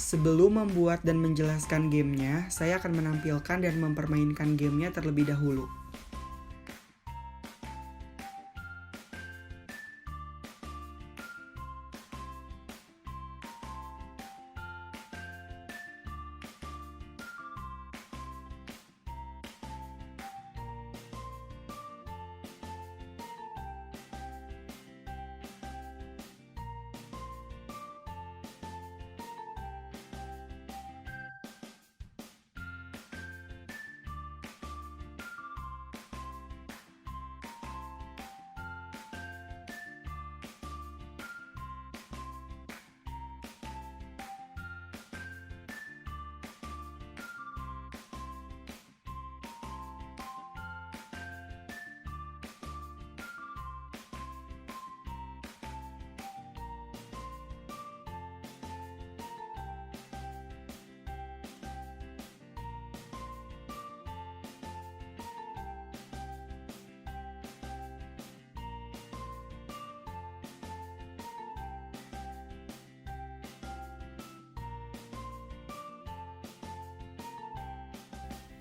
Sebelum membuat dan menjelaskan gamenya, saya akan menampilkan dan mempermainkan gamenya terlebih dahulu.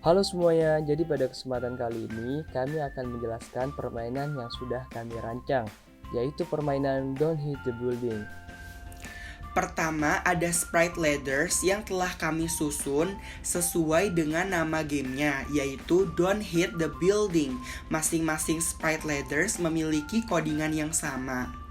Halo semuanya, jadi pada kesempatan kali ini kami akan menjelaskan permainan yang sudah kami rancang, yaitu permainan Don't Hit the Building. Pertama, ada sprite ladders yang telah kami susun sesuai dengan nama gamenya, yaitu Don't Hit the Building. Masing-masing sprite ladders memiliki codingan yang sama.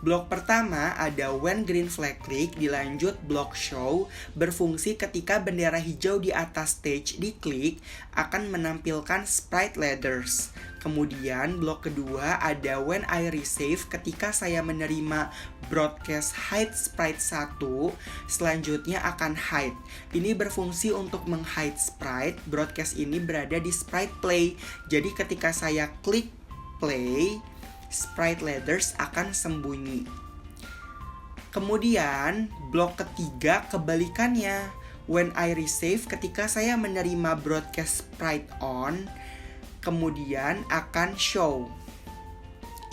Blok pertama ada when green flag click, dilanjut blok show, berfungsi ketika bendera hijau di atas stage diklik akan menampilkan sprite ladders. Kemudian blok kedua ada when I resave, ketika saya menerima broadcast hide sprite 1, selanjutnya akan hide. Ini berfungsi untuk menghide sprite. Broadcast ini berada di sprite play. Jadi ketika saya klik play, sprite ladders akan sembunyi. Kemudian blok ketiga kebalikannya, when I resave, ketika saya menerima broadcast sprite on, kemudian akan show.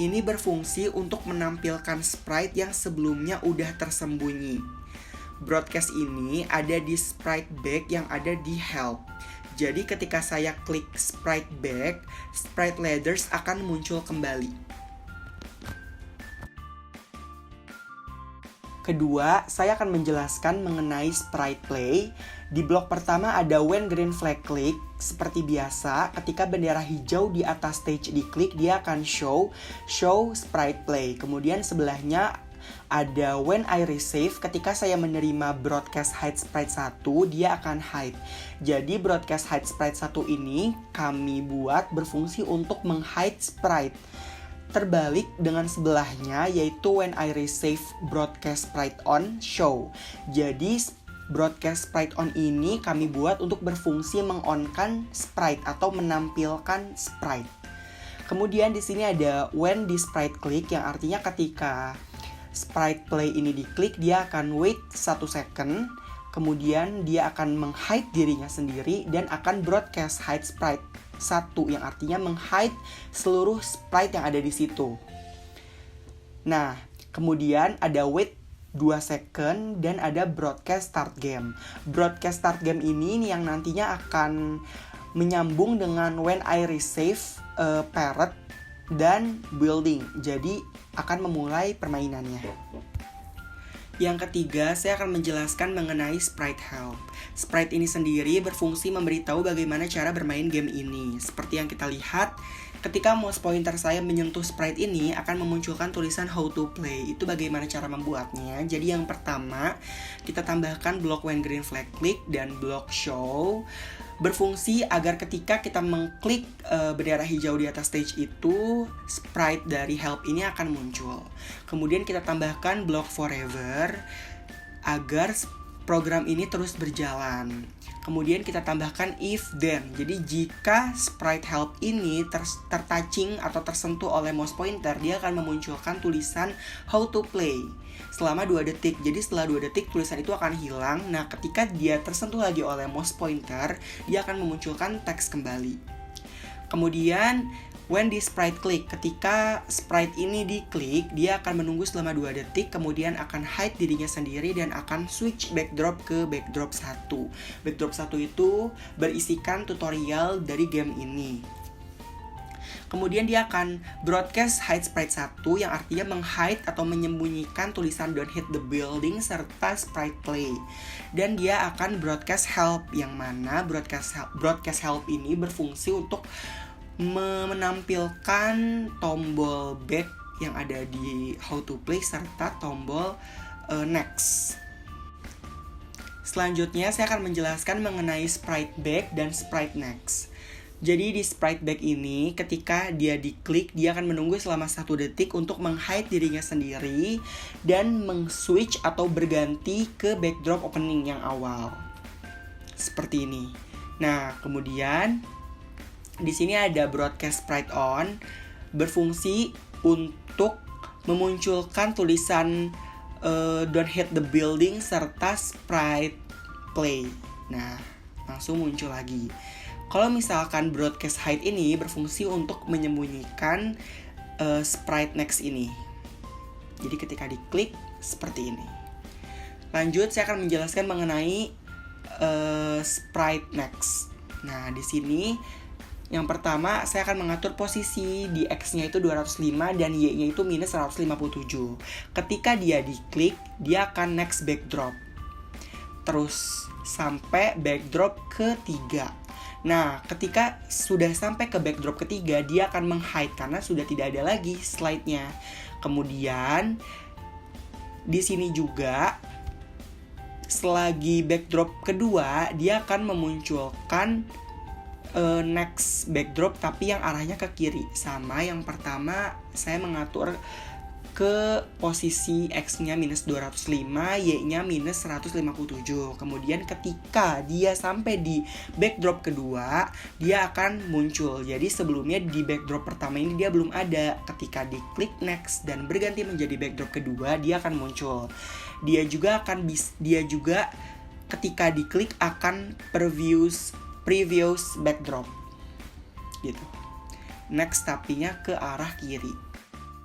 Ini berfungsi untuk menampilkan sprite yang sebelumnya udah tersembunyi. Broadcast ini ada di sprite back yang ada di help. Jadi ketika saya klik sprite back, sprite ladders akan muncul kembali. Kedua, saya akan menjelaskan mengenai sprite play. Di blok pertama ada when green flag click. Seperti biasa, ketika bendera hijau di atas stage diklik, dia akan show sprite play. Kemudian sebelahnya ada when I resave, ketika saya menerima broadcast hide sprite 1, dia akan hide. Jadi broadcast hide sprite 1 ini kami buat berfungsi untuk menghide sprite. Terbalik dengan sebelahnya, yaitu when I resave broadcast sprite on show. Jadi broadcast sprite on ini kami buat untuk berfungsi mengonkan sprite atau menampilkan sprite. Kemudian di sini ada when di sprite click, yang artinya ketika sprite play ini diklik, dia akan wait 1 second. Kemudian dia akan menghide dirinya sendiri dan akan broadcast hide sprite 1, yang artinya menghide seluruh sprite yang ada di situ. Nah, kemudian ada wait 2 second dan ada broadcast start game. Broadcast start game ini yang nantinya akan menyambung dengan when I resave parrot dan building. Jadi akan memulai permainannya. Yang ketiga, saya akan menjelaskan mengenai sprite help. Sprite ini sendiri berfungsi memberitahu bagaimana cara bermain game ini. Seperti yang kita lihat, ketika mouse pointer saya menyentuh sprite ini akan memunculkan tulisan how to play. Itu bagaimana cara membuatnya. Jadi yang pertama, kita tambahkan blok when green flag click dan blok show. Berfungsi agar ketika kita mengklik bendera hijau di atas stage itu, sprite dari help ini akan muncul. Kemudian kita tambahkan blok forever agar program ini terus berjalan. Kemudian kita tambahkan if then. Jadi jika sprite help ini tertouching atau tersentuh oleh mouse pointer, dia akan memunculkan tulisan how to play selama 2 detik. Jadi setelah 2 detik tulisan itu akan hilang. Nah, ketika dia tersentuh lagi oleh mouse pointer, dia akan memunculkan teks kembali. Kemudian when the sprite click, ketika sprite ini diklik, dia akan menunggu selama 2 detik, kemudian akan hide dirinya sendiri dan akan switch backdrop ke backdrop 1. Backdrop 1 itu berisikan tutorial dari game ini. Kemudian dia akan broadcast hide sprite 1 yang artinya menghide atau menyembunyikan tulisan don't hit the building serta sprite play. Dan dia akan broadcast help, yang mana broadcast help ini berfungsi untuk menampilkan tombol back yang ada di how to play serta tombol next. Selanjutnya saya akan menjelaskan mengenai sprite back dan sprite next. Jadi di sprite back ini ketika dia diklik, dia akan menunggu selama 1 detik untuk menghide dirinya sendiri dan meng-switch atau berganti ke backdrop opening yang awal. Seperti ini. Nah, kemudian di sini ada broadcast sprite on, berfungsi untuk memunculkan tulisan don't hit the building serta sprite play. Nah, langsung muncul lagi. Kalau misalkan broadcast hide ini berfungsi untuk menyembunyikan sprite next ini. Jadi ketika diklik seperti ini. Lanjut, saya akan menjelaskan mengenai sprite next. Nah, di sini yang pertama saya akan mengatur posisi di X-nya itu 205 dan Y-nya itu minus 157. Ketika dia diklik, dia akan next backdrop. Terus sampai backdrop ketiga. Nah, ketika sudah sampai ke backdrop ketiga, dia akan meng-hide karena sudah tidak ada lagi slide-nya. Kemudian di sini juga selagi backdrop kedua, dia akan memunculkan next backdrop tapi yang arahnya ke kiri. Sama yang pertama, saya mengatur ke posisi X-nya minus 205, Y-nya minus 157. Kemudian ketika dia sampai di backdrop kedua, dia akan muncul. Jadi sebelumnya di backdrop pertama ini dia belum ada. Ketika diklik next dan berganti menjadi backdrop kedua, dia akan muncul. Dia juga ketika diklik akan previous backdrop. Gitu. Next tapinya ke arah kiri.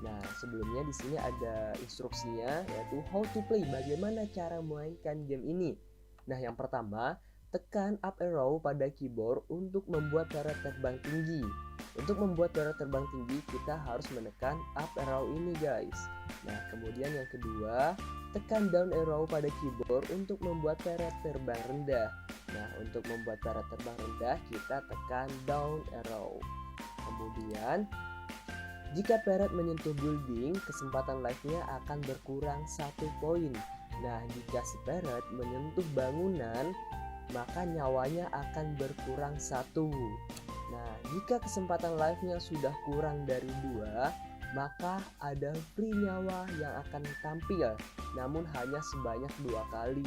Nah, sebelumnya di sini ada instruksinya, yaitu how to play, bagaimana cara memainkan game ini. Nah, yang pertama, tekan up arrow pada keyboard untuk membuat cara terbang tinggi. Untuk membuat cara terbang tinggi, kita harus menekan up arrow ini, guys. Nah, kemudian yang kedua, tekan down arrow pada keyboard untuk membuat cara terbang rendah. Nah, untuk membuat cara terbang rendah, kita tekan down arrow. Kemudian jika parrot menyentuh building, kesempatan life-nya akan berkurang 1 poin. Nah, jika si parrot menyentuh bangunan, maka nyawanya akan berkurang 1. Nah, jika kesempatan life-nya sudah kurang dari 2, maka ada free nyawa yang akan tampil, namun hanya sebanyak 2 kali.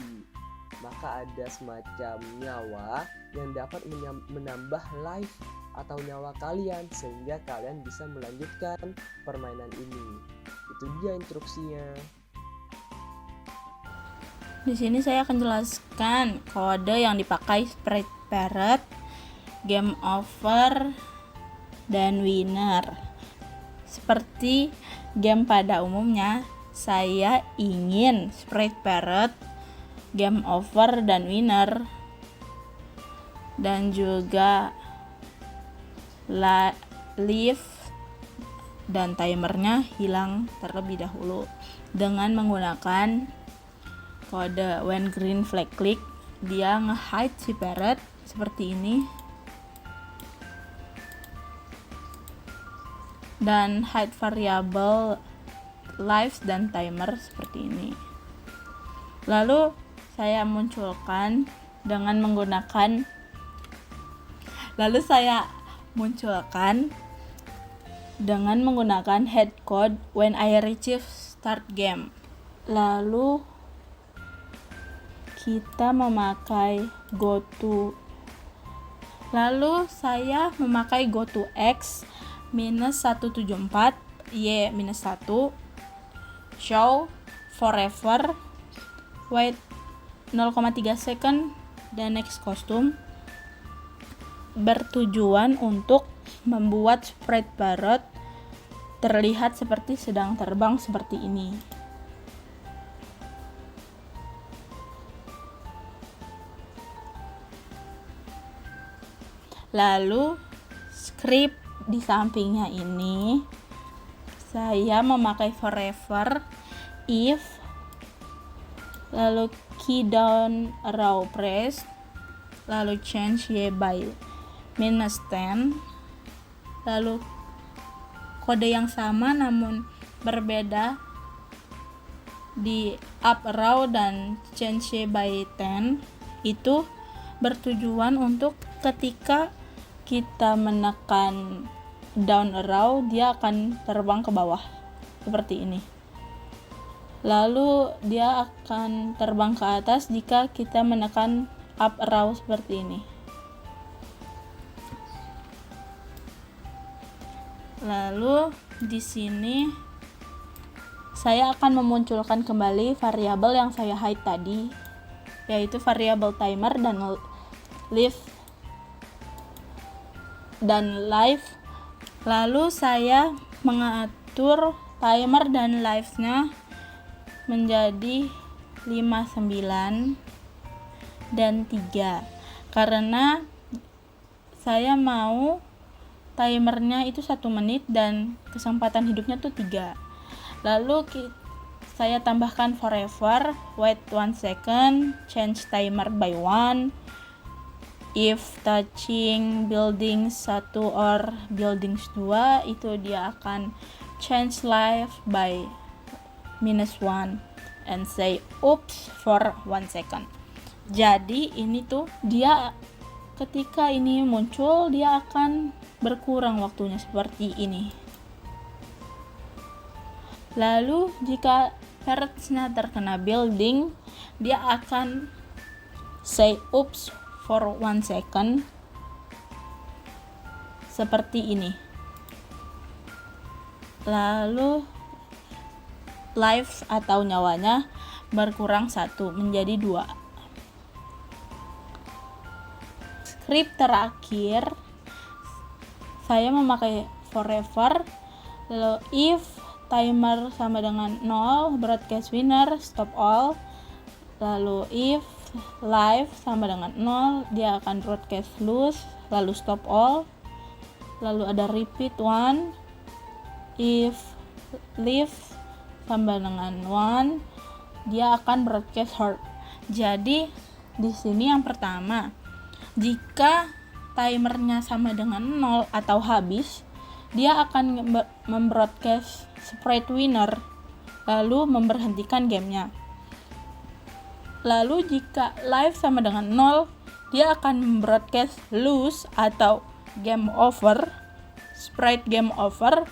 Maka ada semacam nyawa yang dapat menambah life atau nyawa kalian sehingga kalian bisa melanjutkan permainan ini. Itu dia instruksinya. Di sini saya akan jelaskan kode yang dipakai sprite parrot, game over, dan winner. Seperti game pada umumnya, saya ingin sprite parrot, game over, dan winner, dan juga live dan timernya hilang terlebih dahulu dengan menggunakan kode when green flag click. Dia nge-hide si parrot seperti ini dan hide variable lives dan timer seperti ini. Lalu saya munculkan dengan menggunakan head code when I retrieve start game. Lalu kita memakai saya memakai go to X minus 174, Y minus 1, show forever, wait 0,3 second, dan next costume, bertujuan untuk membuat sprite parrot terlihat seperti sedang terbang seperti ini. Lalu script di sampingnya ini saya memakai forever, if, lalu key down arrow press, lalu change y by -10, lalu kode yang sama namun berbeda di up arrow dan change y by 10 itu bertujuan untuk ketika kita menekan down arrow dia akan terbang ke bawah seperti ini. Lalu dia akan terbang ke atas jika kita menekan up arrow seperti ini. Lalu di sini saya akan memunculkan kembali variabel yang saya hide tadi, yaitu variabel timer dan live. Lalu saya mengatur timer dan live-nya menjadi 59 dan 3 karena saya mau timernya itu 1 menit dan kesempatan hidupnya tuh 3. Lalu saya tambahkan forever, wait 1 second, change timer by 1, if touching buildings 1 or buildings 2 itu dia akan change live by -1 and say oops for 1 second. Jadi ini tuh dia ketika ini muncul dia akan berkurang waktunya seperti ini. Lalu jika parrotsnya terkena building dia akan say oops for 1 second seperti ini. Lalu life atau nyawanya berkurang 1 menjadi 2. Script terakhir saya memakai forever, lalu if timer sama dengan 0 broadcast winner stop all, lalu if live sama dengan 0 dia akan broadcast lose lalu stop all, lalu ada repeat 1, if live sama dengan 1 dia akan broadcast hard. Jadi di sini yang pertama, jika timernya sama dengan 0 atau habis dia akan membroadcast sprite winner lalu memberhentikan gamenya. Lalu jika live sama dengan 0, dia akan broadcast lose atau game over, sprite game over,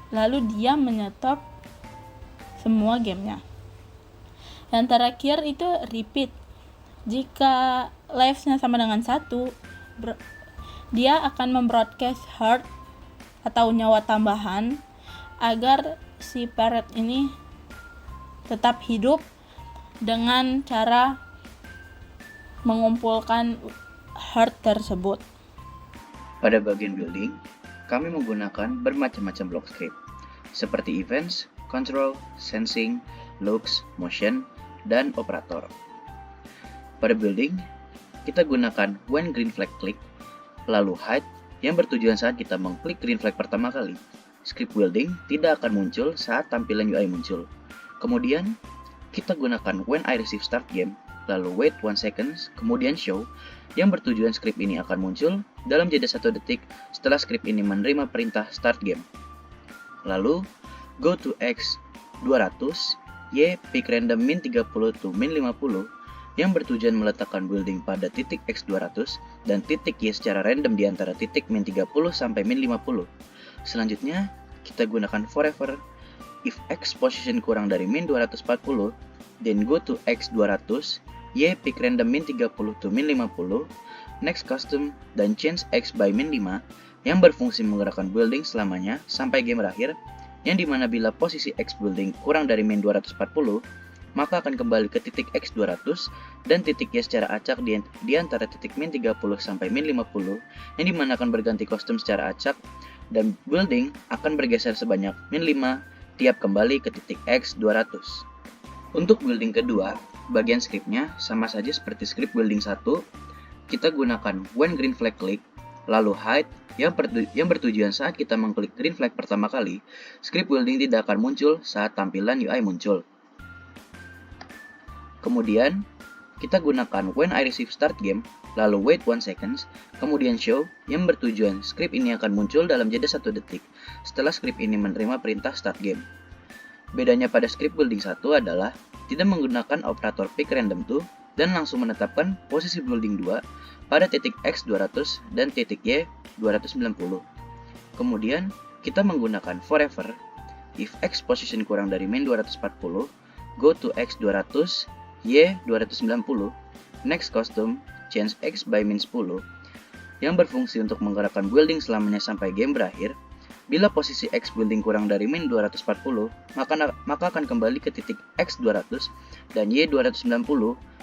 lalu dia menyetop semua gamenya. Yang terakhir itu repeat. Jika live-nya sama dengan 1, dia akan membroadcast heart atau nyawa tambahan agar si parrot ini tetap hidup dengan cara mengumpulkan heart tersebut. Pada bagian building, kami menggunakan bermacam-macam block script seperti events, control, sensing, looks, motion, dan operator. Pada building, kita gunakan when green flag click, lalu hide yang bertujuan saat kita mengklik green flag pertama kali. Script building tidak akan muncul saat tampilan UI muncul. Kemudian, kita gunakan when I receive start game, lalu wait 1 seconds, kemudian show, yang bertujuan script ini akan muncul dalam jeda 1 detik setelah script ini menerima perintah start game. Lalu, go to X 200, Y pick random min 30 to min 50, yang bertujuan meletakkan building pada titik X 200 dan titik Y secara random di antara titik min 30 sampai min 50. Selanjutnya, kita gunakan forever, if X position kurang dari min 240, then go to X 200, Y pick random min 30 to min 50, next custom, dan change X by min 5, yang berfungsi menggerakkan building selamanya sampai game berakhir, yang dimana bila posisi X building kurang dari min 240, maka akan kembali ke titik X 200 dan titik Y secara acak di antara titik min 30 sampai min 50, yang dimana akan berganti kostum secara acak, dan building akan bergeser sebanyak min 5 tiap kembali ke titik X 200. Untuk building kedua, bagian scriptnya sama saja seperti script building 1. Kita gunakan when green flag click, lalu hide, yang bertujuan saat kita mengklik green flag pertama kali, script building tidak akan muncul saat tampilan UI muncul. Kemudian, kita gunakan when I receive start game, lalu wait 1 seconds, kemudian show, yang bertujuan script ini akan muncul dalam jeda 1 detik setelah script ini menerima perintah start game. Bedanya pada script building 1 adalah tidak menggunakan operator pick random to dan langsung menetapkan posisi building 2 pada titik X 200 dan titik Y 290. Kemudian, kita menggunakan forever, if X position kurang dari min 240, go to X 200, Y 290, next custom, change X by min 10, yang berfungsi untuk menggerakkan building selamanya sampai game berakhir. Bila posisi X building kurang dari min 240, maka akan kembali ke titik X 200 dan Y 290,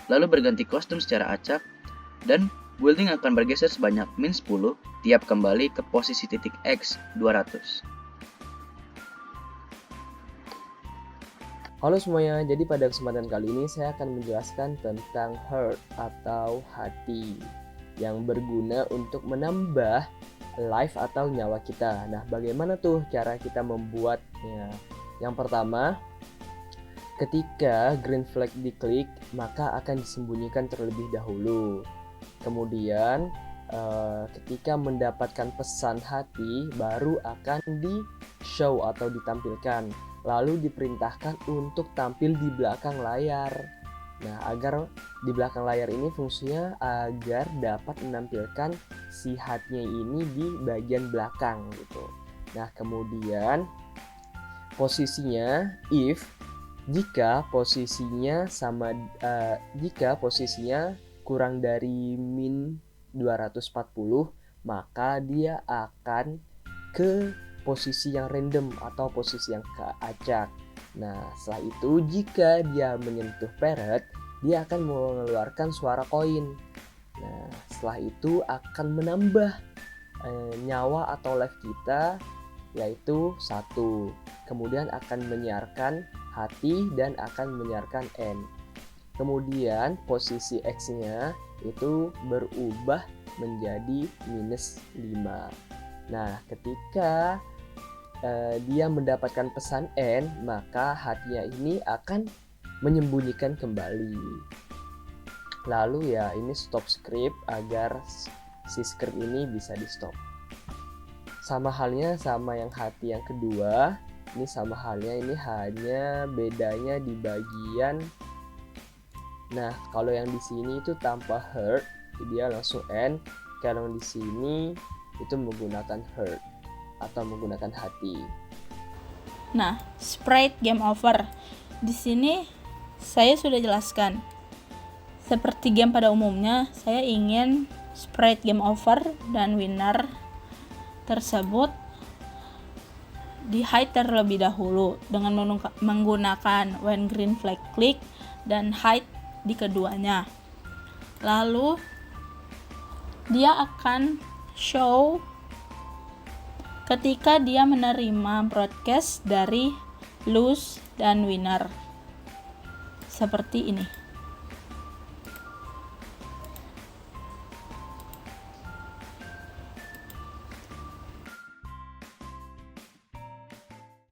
lalu berganti kostum secara acak, dan building akan bergeser sebanyak min 10 tiap kembali ke posisi titik X 200. Halo semuanya, jadi pada kesempatan kali ini saya akan menjelaskan tentang heart atau hati yang berguna untuk menambah life atau nyawa kita. Nah, bagaimana tuh cara kita membuatnya? Yang pertama, ketika green flag diklik, maka akan disembunyikan terlebih dahulu. Kemudian, ketika mendapatkan pesan hati, baru akan di-show atau ditampilkan. Lalu diperintahkan untuk tampil di belakang layar. Nah, agar di belakang layar ini fungsinya agar dapat menampilkan si hatinya ini di bagian belakang gitu. Nah, kemudian posisinya if jika posisinya kurang dari min 240, maka dia akan ke posisi yang random atau posisi yang keacak. Nah, setelah itu jika dia menyentuh parrot, dia akan mengeluarkan suara koin. Nah, setelah itu akan menambah nyawa atau life kita, yaitu 1. Kemudian akan menyiarkan hati dan akan menyiarkan N. Kemudian posisi X-nya itu berubah menjadi minus 5. Nah, ketika dia mendapatkan pesan N, maka hatinya ini akan menyembunyikan kembali. Lalu ya ini stop script agar si script ini bisa di stop. Sama halnya sama yang hati yang kedua, ini sama halnya, ini hanya bedanya di bagian. Nah, kalau yang di sini itu tanpa heart, dia langsung N. Kalau di sini itu menggunakan heart atau menggunakan hati. Nah, sprite game over. Di sini saya sudah jelaskan. Seperti game pada umumnya, saya ingin sprite game over dan winner tersebut di hide terlebih dahulu dengan menggunakan when green flag click dan hide di keduanya. Lalu dia akan show ketika dia menerima broadcast dari lose dan winner. Seperti ini.